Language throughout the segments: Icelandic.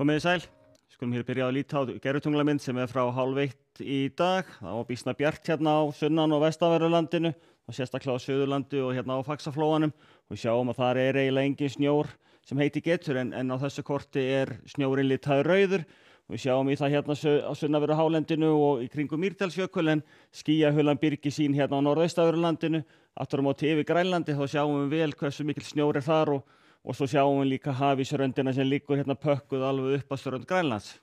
Komiði sæl. Skulum hér byrja að líta á gervitunglamynd sem frá 12:30 í dag. Það var býsna bjart hérna á sunnan- og vestanverðurlandinu og sérstaklega á Suðurlandi og hérna á Faxaflóanum. Og við sjáum að þar eiginlega engin snjór sem heiti getur en á þessu korti snjórinn litaður rauður. Og við sjáum í það hérna á sunnanverðu hálendinu og í kringum Mýrdalsjökul en skýjahulan byrgir sín hérna á norðaustanverðurlandinu. Aftur á móti yfir Grænlandi þá sjáum við vel hversu mikill snjór þar og svo sjáum við líka hafísröndina sem liggur hérna pökkuð alveg upp að strönd Grænlands.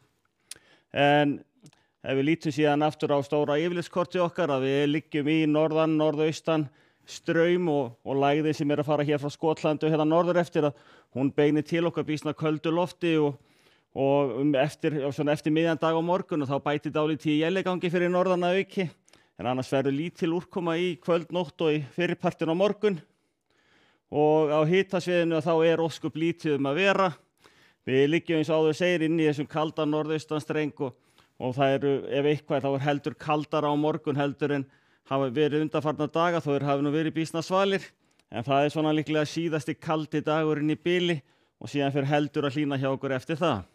En ef við lítum síðan aftur á stóra yfirlitskorti okkar að við liggjum í norðaustan straum og lægðin sem að fara hér frá Skotlandi og hérna norður eftir að hún beinir til okkar býsna köldu lofti og eftir miðjan dag á morgun og þá bætir dálítið í éljagangi fyrir norðan að auki. En annars verður lítil úrkoma í kvöld, nótt og í fyrirpartin á morgun. Og á hitasviðinu þá ósköp lítið að vera. Við liggjum eins og áður segir inn í þessum kalda norðaustanstreng og það ef eitthvað þá heldur kaldara á morgun heldur en hafa verið undanfarna daga þó hafi nú verið býsna svalir. En það svona líklega síðasti kaldi dagurinn í bili og síðan fyrir heldur að hlýna hjá okkur eftir það.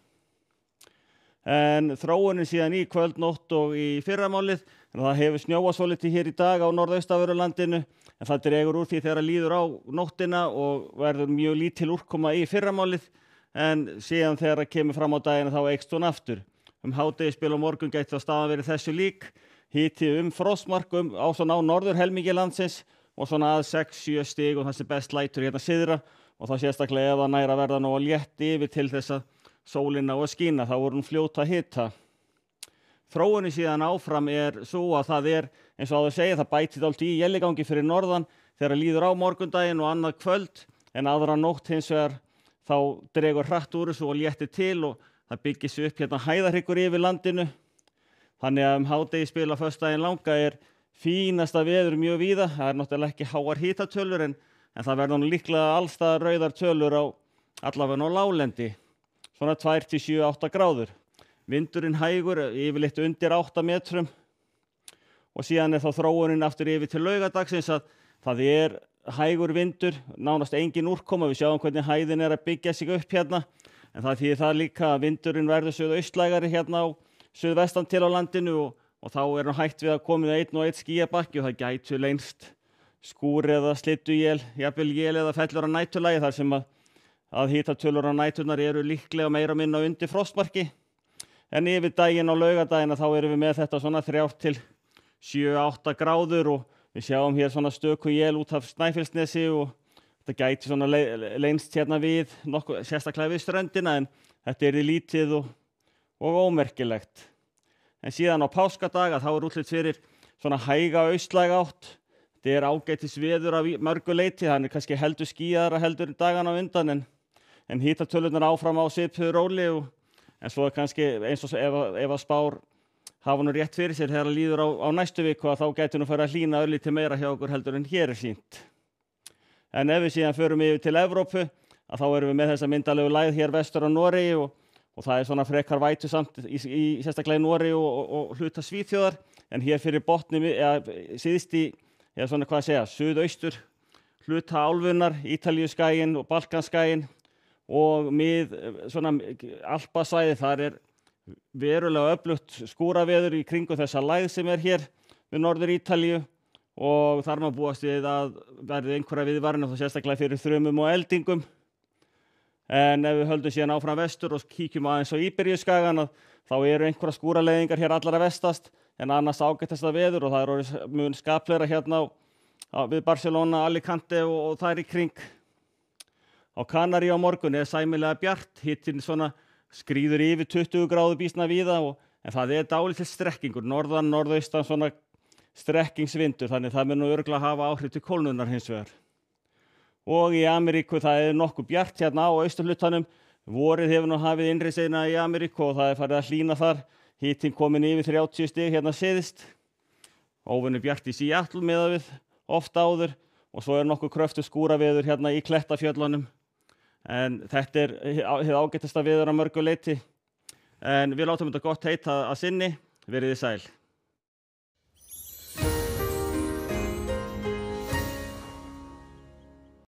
En þróunin síðan í kvöld, nótt og í fyrramálið, en það hefur snjóað svolítið hér í dag á norðaustanverðurlandinu. En það dregur úr því þegar líður á nóttina og verður mjög lítil úrkoma í fyrramálið en síðan þegar það kemur fram á daginn þá eykst hún aftur. Hádegisbil og morgun gæti þá staðan verið þessu lík, hiti frostmark á svona á norður helmingi landsins og svona að 6-7 stig og það sem best lætur hérna syðra og þá sérstaklega ef það nær að verða nóg létt yfir til þess að sólin á að skína, þá voru hún fljót að hita. Þróunin síðan áfram svo að það eins og áður segja, það bætir dálítið í éljagangi fyrir norðan þegar líður á morgundaginn og annað kvöld en aðra nótt hins vegar þá dregur hratt úr þessu og léttir til og það byggir sig upp hérna hæðarhryggur yfir landinu. Þannig að hádegisbil á föstudaginn langa fínasta veður mjög víða. Það náttúrulega ekki háar hitatölur en það verður nú líklega allstaðar rauðar tölur á allavega á láglendi. Svona 2-7-8 gráður. Vindurinn hægur, yfirleitt undir 8 metrum og síðan þá þróunin aftur yfir til laugadagsins að það hægur vindur, nánast engin úrkoma, við sjáum hvernig hæðin að byggja sig upp hérna en það þýðir það líka að vindurinn verður suðaustlægari hérna á suðvestan til á landinu og þá nú hægt við að komið einn og einn skýjabakki og það gætu leynst skúr eða slydduél, jafnvel él eða fellur á næturlagi þar sem að hitatölur á næturnar líklega meira minna undir frostmarki. En yfir daginn á laugadaginn þá við með þetta svona 3-7-8 gráður og við sjáum hér svona stöku él út af Snæfellsnesi og þetta gæti svona leynst hérna við, sérstaklega við ströndina en þetta lítið og ómerkilegt. En síðan á páskadaga þá útlit fyrir svona hæga austlæga átt. Þetta ágætis veður af mörgu leyti, það kannski heldur skýjaðara heldur dagana á undan en hitatölurnar áfram á svipuðu róli en svo kannski eins og ef að spár hafa nú rétt fyrir sér þegar það líður á næstu viku að þá gæti nú fara að hlýna örlítið meira hjá okkur heldur en hér sýnt. En ef við síðan förum yfir til Evrópu að þá erum við með þessa myndalegu lægð hér vestur á Noregi og það svona frekar vætusamt í sérstaklega í Noregi og hluta Svíþjóðar en hér fyrir botni síðst í svona hvað að segja, suðaustur hluta álfunnar, Ítalíuskaginn og Balkanskaginn og svona Alpasvæði, þar verulega öflugt skúraveður í kringum þessa lægð sem hér við norður Ítalíu og þar má búast við að verði einhverja viðvaranir og sérstaklega fyrir þrumum og eldingum. En ef við höldum síðan áfram vestur og kíkjum aðeins á Íberíuskagann þá einhverja skúraleiðingar hér allra vestast en annars ágætasta veður og það mun skaplegra hérna við Barcelona, Alicante og þar í kring. Á Kanarí á morgun sæmilega bjart, hitinn svona skríður yfir 20 gráðu býsna víða en það dálítill strekkingur, norðaustan svona strekkingsvindur þannig það mun nú örugglega hafa áhrif til kólnunar hins vegar. Og í Ameríku það nokkuð bjart hérna á austurhlutanum, vorið hefur nú hafið innreisina í Ameríku og það farið að hlýna þar, hitinn komin yfir 30 stig hérna syðst. Óvenju bjart í Seattle miðað við oft áður og svo nokkuð kröftugt skúraveður hérna í Klettafjöllunum. En þetta hið ágætasta veður að mörgu leyti. En við látum þetta gott heita að sinni, verið þið sæl.